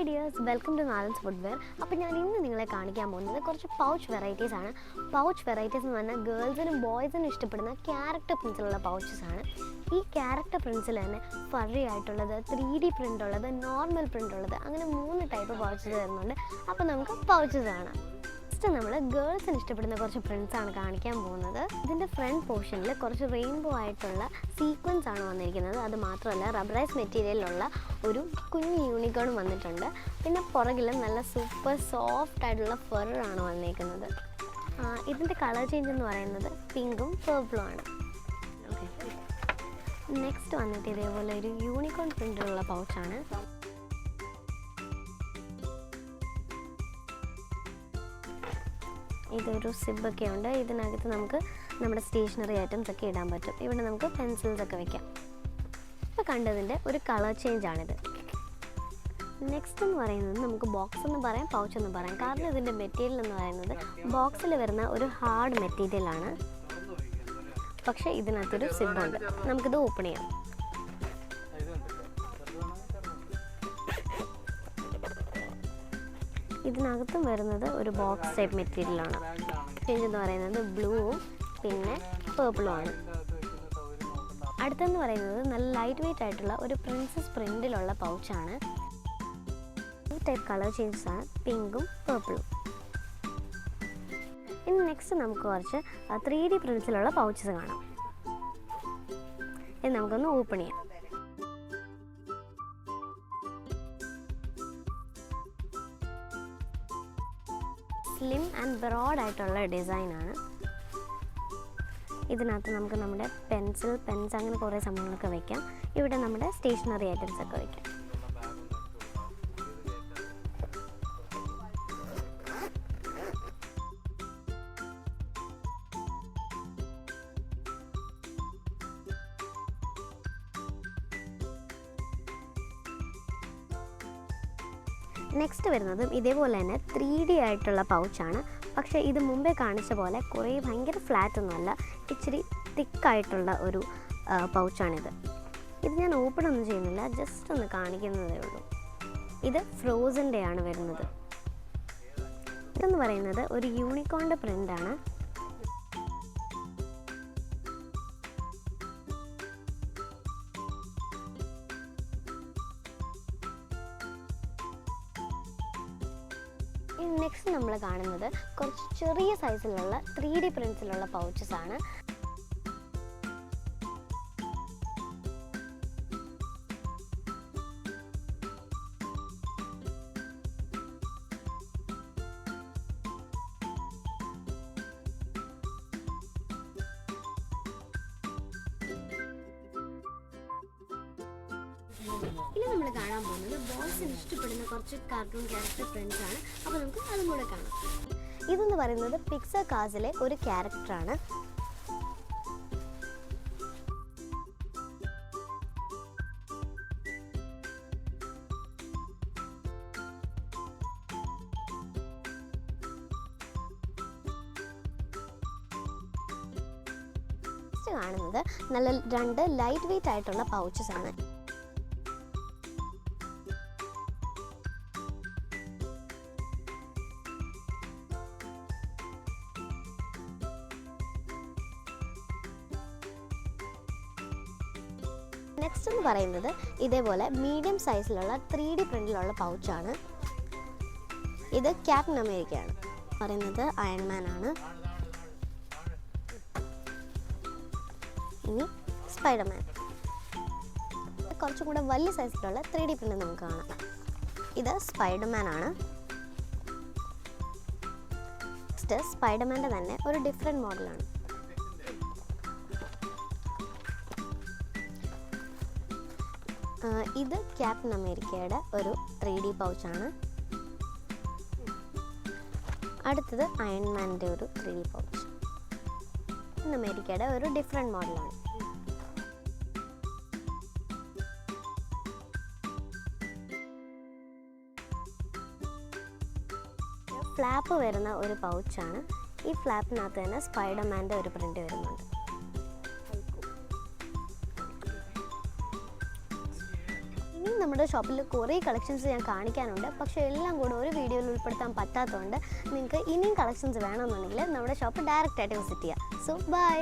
Hi dears, welcome to നാലൻസ് footwear. അപ്പോൾ ഞാൻ ഇന്ന് നിങ്ങളെ കാണിക്കാൻ പോകുന്നത് കുറച്ച് പൗച്ച് വെറൈറ്റീസ് ആണ്. പൗച്ച് വെറൈറ്റീസ് എന്ന് പറഞ്ഞാൽ ഗേൾസിനും ബോയ്സിനും ഇഷ്ടപ്പെടുന്ന ക്യാരക്ടർ പ്രിൻസിലുള്ള പൗച്ചസ് ആണ്. ഈ ക്യാരക്ടർ പ്രിൻസിൽ തന്നെ ഫറി ആയിട്ടുള്ളത്, 3D പ്രിൻ്റ് ഉള്ളത്, നോർമൽ പ്രിൻ്റ് ഉള്ളത്, അങ്ങനെ 3 ടൈപ്പ് പൗച്ചസ് വരുന്നുണ്ട്. അപ്പോൾ നമുക്ക് പൗച്ചസ് കാണാം. നമ്മൾ ഗേൾസിന് ഇഷ്ടപ്പെടുന്ന കുറച്ച് പ്രിൻസ് ആണ് കാണിക്കാൻ പോകുന്നത്. ഇതിൻ്റെ ഫ്രണ്ട് പോർഷനിൽ കുറച്ച് റെയിൻബോ ആയിട്ടുള്ള സീക്വൻസ് ആണ് വന്നിരിക്കുന്നത്. അത് മാത്രമല്ല റബ്ബറൈസ് മെറ്റീരിയലുള്ള ഒരു കുഞ്ഞ് യൂണിക്കോണും വന്നിട്ടുണ്ട്. പിന്നെ പുറകിലും നല്ല സൂപ്പർ സോഫ്റ്റ് ആയിട്ടുള്ള ഫറാണ് വന്നിരിക്കുന്നത്. ഇതിൻ്റെ കളർ ചേഞ്ച് എന്ന് പറയുന്നത് പിങ്കും പേർപ്പിളും ആണ്. ഓക്കെ, നെക്സ്റ്റ് വന്നിട്ട് ഇതേപോലെ ഒരു യൂണിക്കോൺ പ്രിൻ്റുള്ള പൗച്ചാണ്. ഇതൊരു സിബൊക്കെ ഉണ്ട്. ഇതിനകത്ത് നമുക്ക് നമ്മുടെ സ്റ്റേഷനറി ഐറ്റംസ് ഒക്കെ ഇടാൻ പറ്റും. ഇവിടെ നമുക്ക് പെൻസിൽസ് ഒക്കെ വെക്കാം. ഇപ്പോൾ കണ്ടതിൻ്റെ ഒരു കളർ ചേഞ്ച് ആണിത്. നെക്സ്റ്റ് എന്ന് പറയുന്നത് നമുക്ക് ബോക്സ് എന്ന് പറയാം, പൗച്ച് എന്ന് പറയാം. കാരണം ഇതിൻ്റെ മെറ്റീരിയൽ എന്ന് പറയുന്നത് ബോക്സിൽ വരുന്ന ഒരു ഹാർഡ് മെറ്റീരിയലാണ്. പക്ഷേ ഇതിനകത്തൊരു സിബുണ്ട്. നമുക്കിത് ഓപ്പൺ ചെയ്യാം. ഇതിനകത്തും വരുന്നത് ഒരു ബോക്സ് ടൈപ്പ് മെറ്റീരിയലാണ്. ചേഞ്ച് എന്ന് പറയുന്നത് ബ്ലൂവും പിന്നെ പേർപ്പിളും ആണ്. അടുത്തെന്ന് പറയുന്നത് നല്ല ലൈറ്റ് വെയ്റ്റ് ആയിട്ടുള്ള ഒരു പ്രിൻസസ് പ്രിൻറ്റിലുള്ള പൗച്ചാണ്. ഈ ടൈപ്പ് കളർ ചേഞ്ചസ് ആണ്, പിങ്കും പേർപ്പിളും. ഇനി നെക്സ്റ്റ് നമുക്ക് കുറച്ച് 3D പ്രിൻസിലുള്ള പൗച്ചസ് കാണാം. ഇത് നമുക്കൊന്ന് ഓപ്പൺ ചെയ്യാം. സ്ലിം ആൻഡ് ബ്രോഡ് ആയിട്ടുള്ള ഡിസൈനാണ്. ഇതിനകത്ത് നമുക്ക് നമ്മുടെ പെൻസ് അങ്ങനെ കുറേ സംഭവങ്ങളൊക്കെ വയ്ക്കാം. ഇവിടെ നമ്മുടെ സ്റ്റേഷനറി ഐറ്റംസ് ഒക്കെ വയ്ക്കാം. നെക്സ്റ്റ് വരുന്നതും ഇതേപോലെ തന്നെ 3D ആയിട്ടുള്ള പൗച്ചാണ്. പക്ഷേ ഇത് മുമ്പേ കാണിച്ച പോലെ കുറേ ഭയങ്കര ഫ്ലാറ്റ് ഒന്നുമല്ല, ഇച്ചിരി തിക്കായിട്ടുള്ള ഒരു പൗച്ചാണിത്. ഇത് ഞാൻ ഓപ്പൺ ഒന്നും ചെയ്യുന്നില്ല, ജസ്റ്റ് ഒന്ന് കാണിക്കുന്നതേ ഉള്ളൂ. ഇത് ഫ്രോസൻ്റെ ആണ് വരുന്നത്. ഇതെന്ന് പറയുന്നത് ഒരു യൂണിക്കോണിൻ്റെ പ്രിൻ്റാണ്. നെക്സ്റ്റ് നമ്മൾ കാണുന്നത് കുറച്ച് ചെറിയ സൈസിലുള്ള 3D പ്രിൻസിലുള്ള പൗച്ചസ് ആണ്. ഇനി നമ്മൾ കാണാൻ പോകുന്നത് ബോയ്സിന് ഇഷ്ടപ്പെടുന്ന കുറച്ച് കാർട്ടൂൺ ക്യാരക്ടർ പ്രിൻസ് ആണ്. അപ്പോൾ നമുക്ക് അതും കൂടെ കാണാം. ഇതെന്ന് പറയുന്നത് പിക്സർ കാർസിലെ ഒരു ക്യാരക്ടറാണ്. നെക്സ്റ്റ് കാണുന്നത് നല്ല 2 ലൈറ്റ് വെയ്റ്റ് ആയിട്ടുള്ള പൗച്ചസ് ആണ്. നെക്സ്റ്റ് എന്ന് പറയുന്നത് ഇതേപോലെ മീഡിയം സൈസിലുള്ള 3D പ്രിൻ്റിലുള്ള പൗച്ചാണ്. ഇത് ക്യാപ്റ്റൻ അമേരിക്കയാണ്. പറയുന്നത് അയൺമാൻ ആണ്. ഇനി സ്പൈഡർമാൻ. കുറച്ചും കൂടെ വലിയ സൈസിലുള്ള 3D പ്രിൻ്റ് നമുക്ക് കാണാം. ഇത് സ്പൈഡർമാൻ ആണ്. നെക്സ്റ്റ് സ്പൈഡർമാൻ്റെ തന്നെ ഒരു ഡിഫറെൻറ്റ് മോഡലാണ്. ഇത് ക്യാപ്റ്റൻ അമേരിക്കയുടെ ഒരു 3D പൗച്ചാണ്. അടുത്തത് അയൺമാൻ്റെ ഒരു 3D പൗച്ച്. അമേരിക്കയുടെ ഒരു ഡിഫറെൻറ്റ് മോഡലാണ്. ഫ്ലാപ്പ് വരുന്ന ഒരു പൗച്ചാണ്. ഈ ഫ്ലാപ്പിനകത്ത് തന്നെ സ്പൈഡർമാൻ്റെ ഒരു പ്രിൻ്റ് വരുന്നുണ്ട്. നമ്മുടെ ഷോപ്പിൽ കുറേ കളക്ഷൻസ് ഞാൻ കാണിക്കാനുണ്ട്. പക്ഷേ എല്ലാം കൂടെ ഒരു വീഡിയോയിൽ ഉൾപ്പെടുത്താൻ പറ്റാത്തതുകൊണ്ട് നിങ്ങൾക്ക് ഇനിയും കളക്ഷൻസ് വേണമെന്നുണ്ടെങ്കിൽ നമ്മുടെ ഷോപ്പ് ഡയറക്റ്റായിട്ട് വിസിറ്റ് ചെയ്യുക. So by.